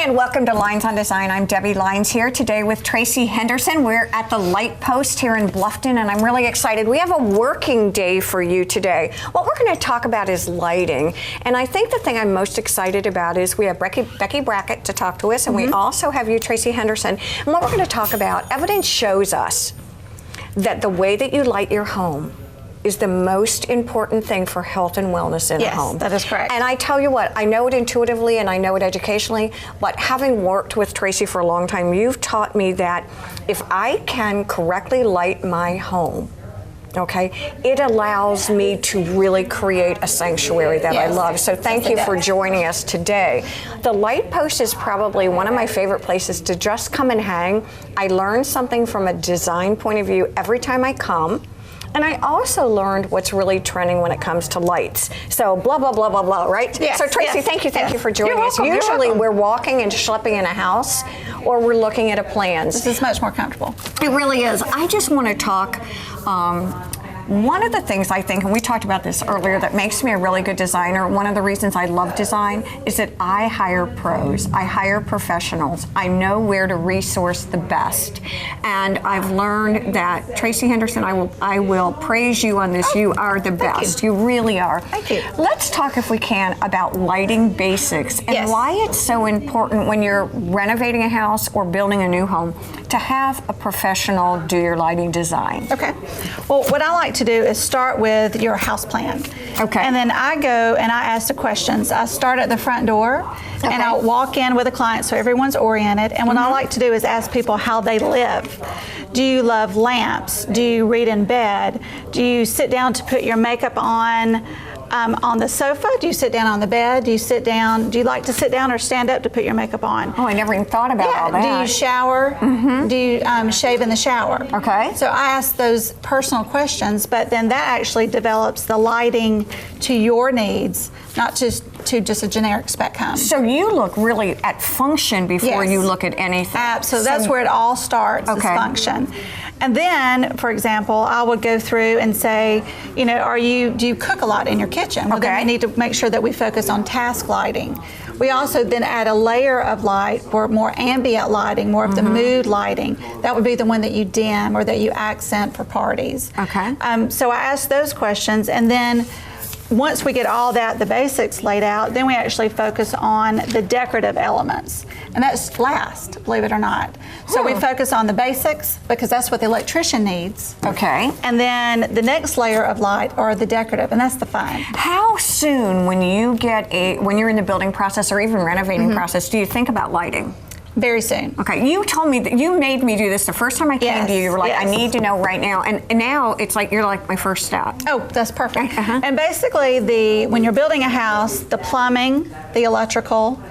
Welcome to Lynes on Design. I'm Debbie Lynes here today with Tracy Henderson. We're at the Light Post here in Bluffton, and I'm really excited. We have a working day for you today. What we're going to talk about is lighting, and I think the thing I'm most excited about is we have Becky Brackett to talk to us, and we also have you, Tracy Henderson. And what we're going to talk about, evidence shows us that the way that you light your home is the most important thing for health and wellness in a home. Yes, that is correct. And I tell you what, I know it intuitively and I know it educationally, but having worked with Tracy for a long time, you've taught me that if I can correctly light my home, okay, it allows me to really create a sanctuary that I love. So thank you for joining us today. The Light Post is probably one of my favorite places to just come and hang. I learn something from a design point of view every time I come. And I also learned what's really trending when it comes to lights. So blah, blah, blah, blah, blah, right? Yes, so Tracy, thank you for joining us. Usually we're walking and schlepping in a house or we're looking at a plans. This is much more comfortable. It really is. I just want to talk, one of the things I think, and we talked about this earlier, that makes me a really good designer, one of the reasons I love design is that I hire pros, I hire professionals, I know where to resource the best. And I've learned that, Tracy Henderson, I will praise you on this. You are the best. You really are. Thank you. Let's talk, if we can, about lighting basics and why it's so important when you're renovating a house or building a new home to have a professional do your lighting design. Okay. Well, what I like to do is start with your house plan. Okay. And then I go and I ask the questions. I start at the front door and I walk in with a client so everyone's oriented. And what I like to do is ask people how they live. Do you love lamps? Do you read in bed? Do you sit down to put your makeup on the sofa? Do you sit down on the bed? Do you sit down? Do you like to sit down or stand up to put your makeup on? Oh, I never even thought about all that. Do you shower? Do you shave in the shower? Okay. So I ask those personal questions, but then that actually develops the lighting to your needs, not just to just a generic spec home. So you look really at function before you look at anything. Absolutely. That's where it all starts, is function. And then, for example, I would go through and say, you know, do you cook a lot in your kitchen? Well, then we need to make sure that we focus on task lighting. We also then add a layer of light for more ambient lighting, more of the mood lighting. That would be the one that you dim or that you accent for parties. Okay. So I ask those questions, and then once we get all that, the basics laid out, then we actually focus on the decorative elements. And that's last, believe it or not. So we focus on the basics because that's what the electrician needs. Okay. And then the next layer of light are the decorative, and that's the fun. How soon when you're in the building process or even renovating process, do you think about lighting? Very soon. Okay, you told me that you made me do this the first time I came to you. You were like, I need to know right now. And now it's like you're like my first step. Oh, that's perfect. And basically, when you're building a house, the plumbing, the electrical,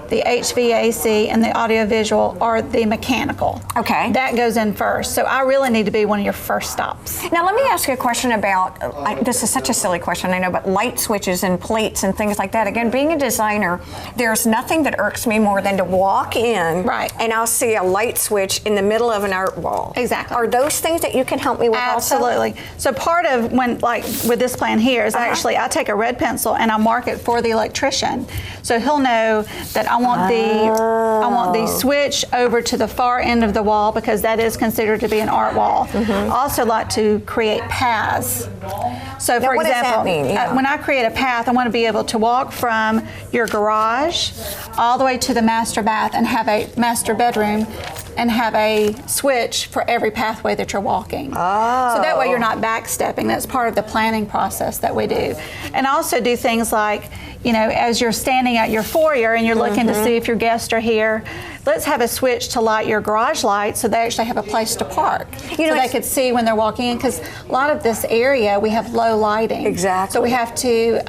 the HVAC, and the audiovisual are the mechanical. Okay. That goes in first. So I really need to be one of your first stops. Now let me ask you a question about, this is such a silly question, I know, but light switches and plates and things like that. Again, being a designer, there's nothing that irks me more than to walk in and I'll see a light switch in the middle of an art wall. Exactly. Are those things that you can help me with Absolutely. also? So part of when, like with this plan here, is actually I take a red pencil and I mark it for the electrician. So he'll know that I want the switch over to the far end of the wall because that is considered to be an art wall. I also like to create paths. So for what example, does that mean? when I create a path, I want to be able to walk from your garage all the way to the master bath and have a master bedroom and have a switch for every pathway that you're walking. So that way you're not backstepping. That's part of the planning process that we do. And also do things like, you know, as you're standing at your foyer and you're looking to see if your guests are here, let's have a switch to light your garage light so they actually have a place to park. You know, so they could see when they're walking in, because a lot of this area we have low lighting. Exactly. So we have to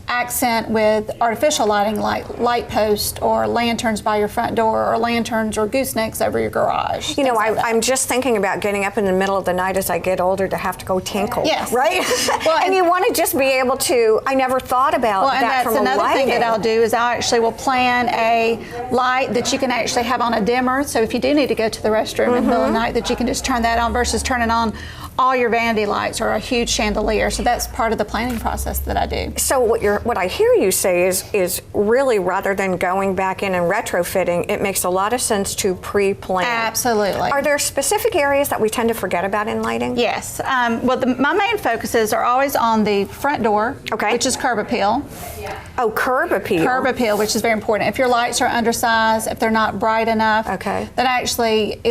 accent with artificial lighting like light posts or lanterns by your front door or lanterns or goosenecks over your garage. You know, I'm just thinking about getting up in the middle of the night as I get older to have to go tinkle. Yes. Right? Well, and you want to just be able to, I never thought about that from a lighting. Well, and that's another thing that I'll do is I actually will plan a light that you can actually have on a dimmer. So if you do need to go to the restroom in the middle of the night, that you can just turn that on versus turning on all your vanity lights or a huge chandelier. So that's part of the planning process that I do. So what I hear you say is really, rather than going back in and retrofitting, it makes a lot of sense to pre-plan. Absolutely. Are there specific areas that we tend to forget about in lighting? Yes. Well, my main focuses are always on the front door, which is curb appeal. Oh, curb appeal. Curb appeal, which is very important. If your lights are undersized, if they're not bright enough, that actually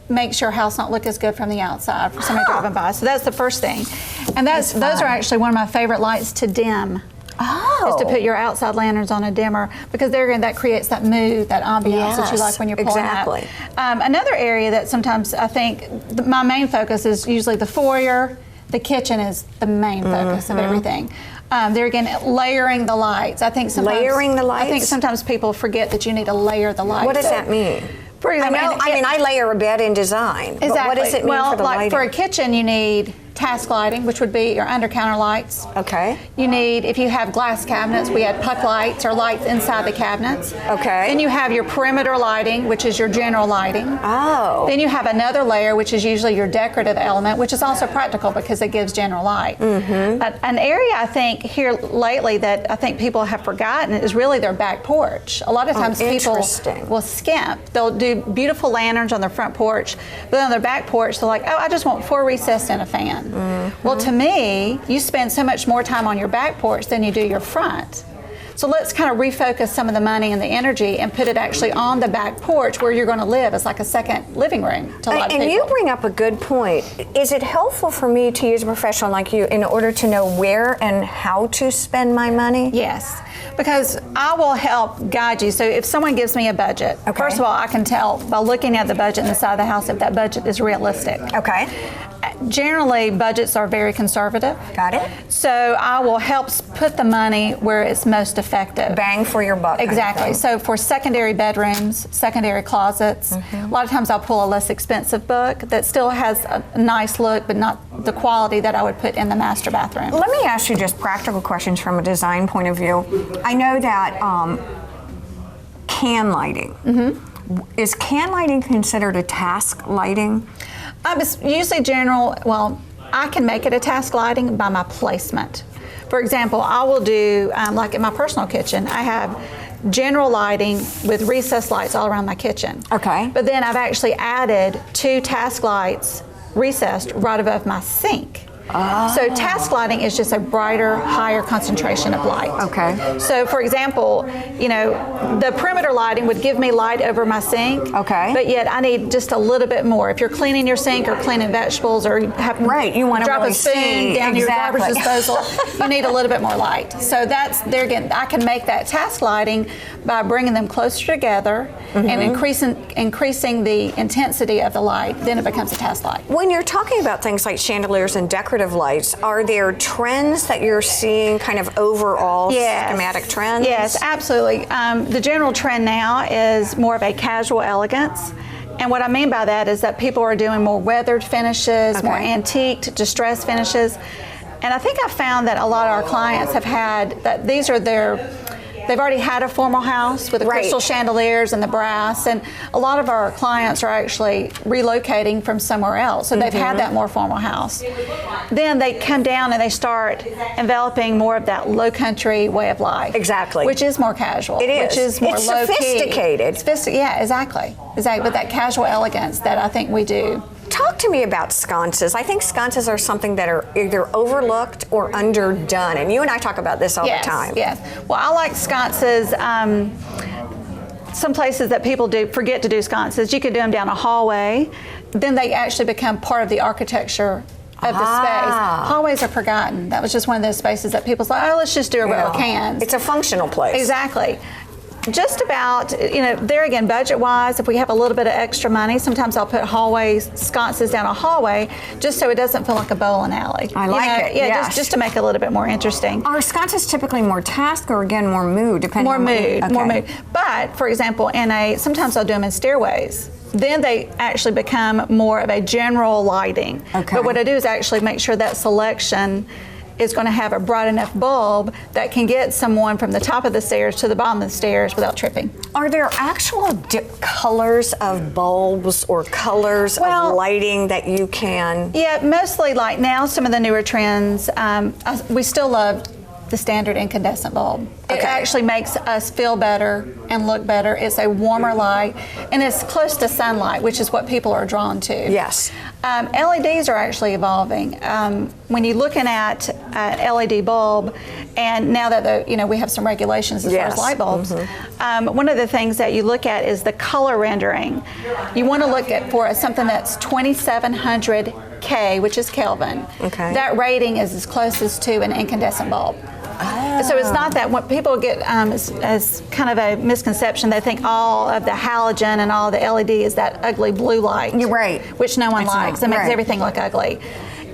makes your house not look as good from the outside for somebody driving by. So that's the first thing. And those are actually one of my favorite lights to dim. Is to put your outside lanterns on a dimmer, because that creates that mood, that ambiance that you like when you're pulling up. Another area that sometimes I think my main focus is usually the foyer. The kitchen is the main focus of everything. There again, layering the lights. I think sometimes layering the lights. I think sometimes people forget that you need to layer the lights. What does that mean? For example, I layer a bed in design. Exactly. But what does it mean for the lighting? For a kitchen, you need task lighting, which would be your under-counter lights. You need, if you have glass cabinets, we had puck lights or lights inside the cabinets. Then you have your perimeter lighting, which is your general lighting. Then you have another layer, which is usually your decorative element, which is also practical because it gives general light. An area I think here lately that I think people have forgotten is really their back porch. A lot of times people will skimp. They'll do beautiful lanterns on their front porch, but on their back porch, they're like, oh, I just want 4 recessed and a fan. Well, to me, you spend so much more time on your back porch than you do your front. So let's kind of refocus some of the money and the energy and put it actually on the back porch where you're going to live as like a second living room to a lot of people. And you bring up a good point. Is it helpful for me to use a professional like you in order to know where and how to spend my money? Yes, because I will help guide you. So if someone gives me a budget, first of all, I can tell by looking at the budget in the side of the house if that budget is realistic. Generally, budgets are very conservative. Got it. So I will help put the money where it's most effective. Bang for your buck. Exactly. So for secondary bedrooms, secondary closets, a lot of times I'll pull a less expensive book that still has a nice look, but not the quality that I would put in the master bathroom. Let me ask you just practical questions from a design point of view. I know that can lighting. Is can lighting considered a task lighting? It's usually general. Well, I can make it a task lighting by my placement. For example, I will do, like in my personal kitchen, I have general lighting with recessed lights all around my kitchen. But then I've actually added 2 task lights recessed right above my sink. So task lighting is just a brighter, higher concentration of light. So for example, you know, the perimeter lighting would give me light over my sink. But yet I need just a little bit more. If you're cleaning your sink or cleaning vegetables or you have you want to drop really a spoon down your garbage disposal, you need a little bit more light. So that's there again. I can make that task lighting by bringing them closer together and increasing the intensity of the light. Then it becomes a task light. When you're talking about things like chandeliers and decorative lights, are there trends that you're seeing, kind of overall schematic trends? Yes, absolutely. The general trend now is more of a casual elegance. And what I mean by that is that people are doing more weathered finishes, more antiqued, distressed finishes. And I think I found that a lot of our clients have had that these are they've already had a formal house with the crystal chandeliers and the brass, and a lot of our clients are actually relocating from somewhere else, so they've had that more formal house. Then they come down and they start enveloping more of that low country way of life. Which is more casual. It is. Which is more it's low-key. Sophisticated. Yeah, exactly. But that casual elegance that I think we do. Talk to me about sconces. I think sconces are something that are either overlooked or underdone, and you and I talk about this all the time. Well, I like sconces. Some places that people forget to do sconces, you could do them down a hallway. Then they actually become part of the architecture of the space. Hallways are forgotten. That was just one of those spaces that people say, oh, let's just do a row of cans. It's a functional place. Exactly. Just about, there again, budget-wise, if we have a little bit of extra money, sometimes I'll put sconces down a hallway, just so it doesn't feel like a bowling alley. I like it. Yeah, yes. just to make it a little bit more interesting. Are sconces typically more task or again more mood, depending More on mood, more mood. But for example, sometimes I'll do them in stairways. Then they actually become more of a general lighting. Okay. But what I do is actually make sure that selection is going to have a bright enough bulb that can get someone from the top of the stairs to the bottom of the stairs without tripping. Are there actual colors of bulbs or colors of lighting that you can? Yeah, mostly like now some of the newer trends, we still love the standard incandescent bulb. It actually makes us feel better and look better. It's a warmer light, and it's close to sunlight, which is what people are drawn to. Yes. LEDs are actually evolving. When you're looking at an LED bulb, and now that we have some regulations as far as light bulbs, one of the things that you look at is the color rendering. You want to look at for something that's 2700 K, which is Kelvin. Okay. That rating is as close as to an incandescent bulb. Oh. So it's not that what people get as kind of a misconception. They think all of the halogen and all the LED is that ugly blue light. You're right. Which no one likes. It makes everything look ugly.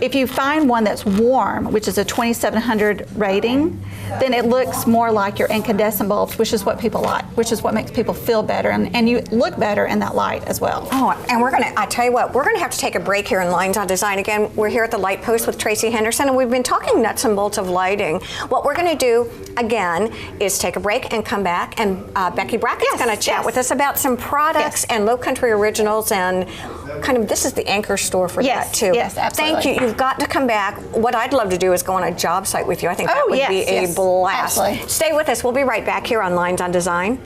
If you find one that's warm, which is a 2700 rating, then it looks more like your incandescent bulbs, which is what people like, which is what makes people feel better, and you look better in that light as well. Oh, and I tell you what, we're gonna have to take a break here in Lynes on Design. Again, we're here at the Light Post with Tracy Henderson, and we've been talking nuts and bolts of lighting. What we're gonna do, again, is take a break and come back, and Becky Brackett's gonna chat with us about some products and Low Country Originals, and kind of, this is the anchor store for that too. Yes, absolutely. Thank you. You've got to come back. What I'd love to do is go on a job site with you. I think that would be a blast. Absolutely. Stay with us. We'll be right back here on Lynes on Design.